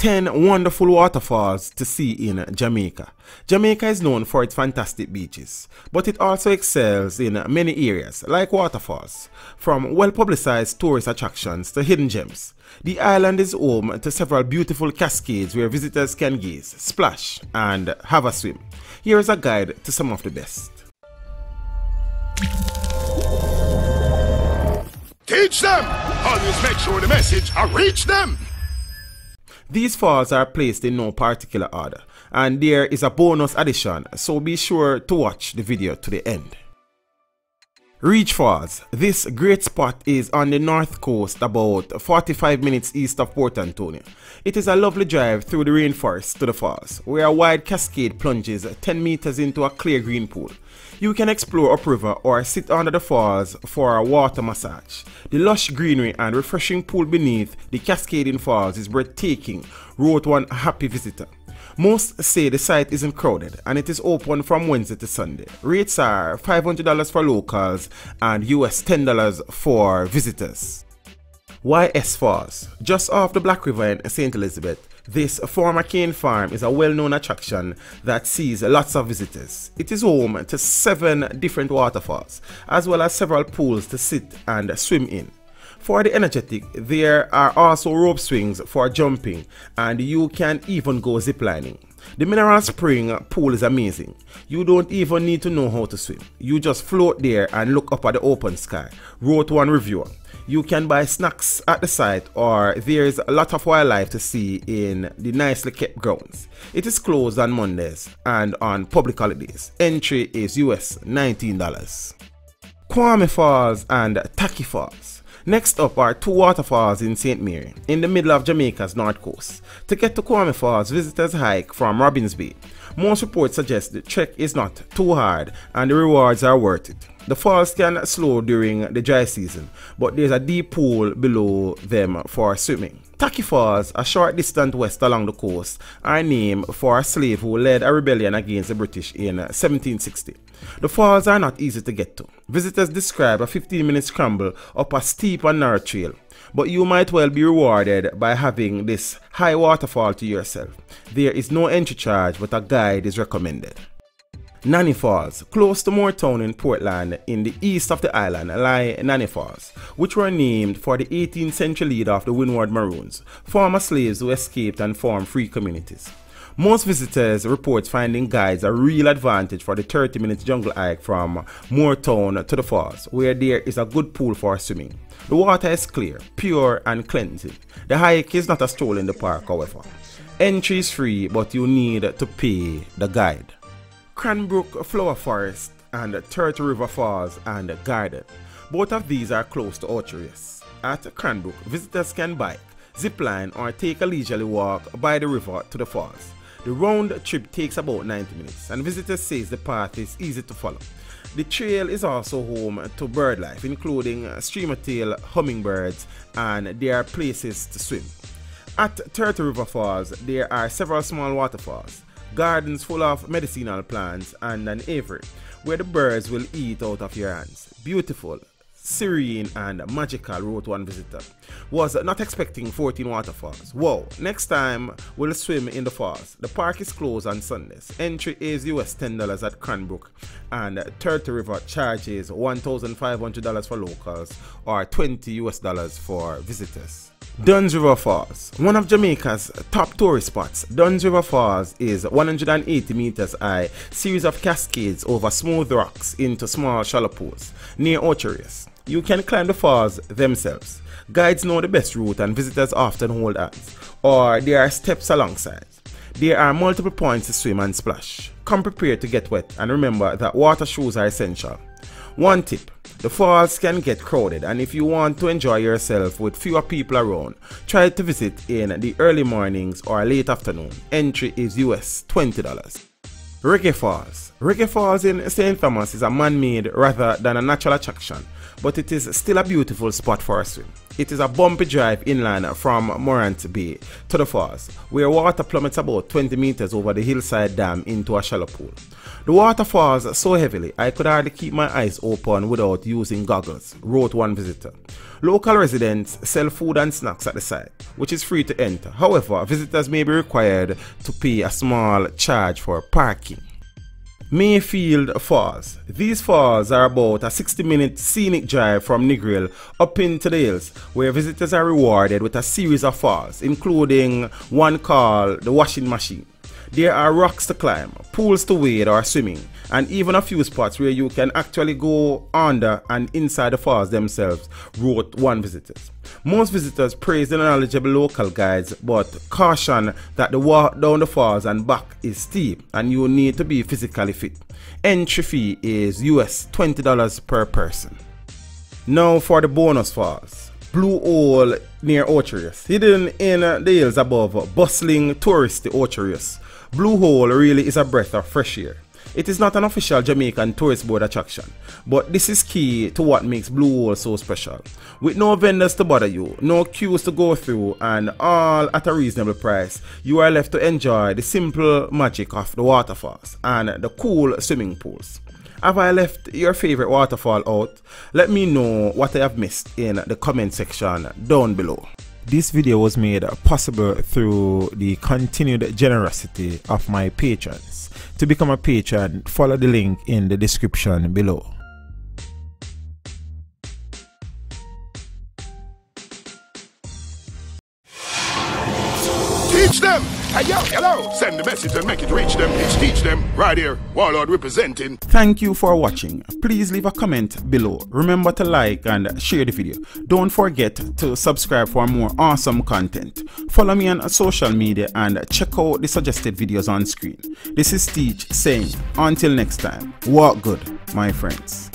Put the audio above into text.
10 wonderful waterfalls to see in Jamaica. Jamaica is known for its fantastic beaches, but it also excels in many areas like waterfalls. From well-publicized tourist attractions to hidden gems, the island is home to several beautiful cascades where visitors can gaze, splash, and have a swim. Here is a guide to some of the best. Teach them! Always make sure the message reach them! These falls are placed in no particular order, and there is a bonus addition, so be sure to watch the video to the end. Reach Falls. This great spot is on the north coast, about 45 minutes east of Port Antonio. It is a lovely drive through the rainforest to the falls, where a wide cascade plunges 10 meters into a clear green pool. You can explore upriver or sit under the falls for a water massage. The lush greenery and refreshing pool beneath the cascading falls is breathtaking, wrote one happy visitor. Most say the site isn't crowded and it is open from Wednesday to Sunday. Rates are $500 for locals and US $10 for visitors. YS Falls. Just off the Black River in St. Elizabeth, this former cane farm is a well-known attraction that sees lots of visitors. It is home to 7 different waterfalls, as well as several pools to sit and swim in. For the energetic, there are also rope swings for jumping, and you can even go ziplining. The mineral spring pool is amazing. You don't even need to know how to swim. You just float there and look up at the open sky, wrote one reviewer. You can buy snacks at the site, or there's a lot of wildlife to see in the nicely kept grounds. It is closed on Mondays and on public holidays. Entry is US $19. Chromophores and Tacky Falls. Next up are 2 waterfalls in St. Mary, in the middle of Jamaica's north coast. To get to Chromophores, visitors hike from Robins Bay. Most reports suggest the trek is not too hard and the rewards are worth it. The falls can slow during the dry season, but there's a deep pool below them for swimming. Tacky Falls, a short distance west along the coast, are named for a slave who led a rebellion against the British in 1760. The falls are not easy to get to. Visitors describe a 15-minute scramble up a steep and narrow trail, but you might well be rewarded by having this high waterfall to yourself. There is no entry charge, but a guide is recommended. Nanny Falls. Close to Moortown in Portland, in the east of the island, lie Nanny Falls, which were named for the 18th century leader of the Windward Maroons, former slaves who escaped and formed free communities. Most visitors report finding guides a real advantage for the 30-minute jungle hike from Moortown to the falls, where there is a good pool for swimming. The water is clear, pure and cleansing. The hike is not a stroll in the park, however. Entry is free, but you need to pay the guide. Cranbrook Flower Forest and Turtle River Falls and Garden. Both of these are close to Orchardist. At Cranbrook, visitors can bike, zipline, or take a leisurely walk by the river to the falls. The round trip takes about 90 minutes, and visitors say the path is easy to follow. The trail is also home to bird life, including streamer-tail hummingbirds, and there are places to swim. At Turtle River Falls, there are several small waterfalls, gardens full of medicinal plants, and an aviary where the birds will eat out of your hands. Beautiful, serene, and magical, wrote one visitor. Was not expecting 14 waterfalls. Wow, next time we'll swim in the falls. The park is closed on Sundays. Entry is US $10 at Cranbrook, and Turtle River charges $1,500 for locals or $20 US for visitors. Duns River Falls. One of Jamaica's top tourist spots, Duns River Falls is 180 meters high series of cascades over smooth rocks into small shallow pools near Orchardist. You can climb the falls themselves. Guides know the best route and visitors often hold hands, or there are steps alongside. There are multiple points to swim and splash. Come prepared to get wet, and remember that water shoes are essential. One tip: the falls can get crowded, and if you want to enjoy yourself with fewer people around, try to visit in the early mornings or late afternoon. Entry is US $20. Reggae Falls. Reggae Falls in St. Thomas is a man-made rather than a natural attraction, but it is still a beautiful spot for a swim. It is a bumpy drive inland from Morant Bay to the falls, where water plummets about 20 meters over the hillside dam into a shallow pool. The water falls so heavily I could hardly keep my eyes open without using goggles, wrote one visitor. Local residents sell food and snacks at the site, which is free to enter. However, visitors may be required to pay a small charge for parking. Mayfield Fuss. These falls are about a 60-minute scenic drive from Negril up into the hills, where visitors are rewarded with a series of falls, including one called the washing machine. There are rocks to climb, pools to wade or swimming, and even a few spots where you can actually go under and inside the falls themselves, wrote one visitor. Most visitors praise the knowledgeable local guides, but caution that the walk down the falls and back is steep and you need to be physically fit. Entry fee is US $20 per person. Now for the bonus falls. Blue Hole near Ocherous. Hidden in the hills above bustling touristy Ocherous, Blue Hole really is a breath of fresh air. It is not an official Jamaican tourist board attraction, but this is key to what makes Blue Hole so special. With no vendors to bother you, no queues to go through, and all at a reasonable price, you are left to enjoy the simple magic of the waterfalls and the cool swimming pools. Have I left your favorite waterfall out? Let me know what I have missed in the comment section down below. This video was made possible through the continued generosity of my patrons. To become a patron, follow the link in the description below. Teach them! Hey yo, hello! Send the message and make it reach them. It's Teach Them, right here, Warlord representing. Thank you for watching. Please leave a comment below. Remember to like and share the video. Don't forget to subscribe for more awesome content. Follow me on social media and check out the suggested videos on screen. This is Teach saying, until next time, walk good, my friends.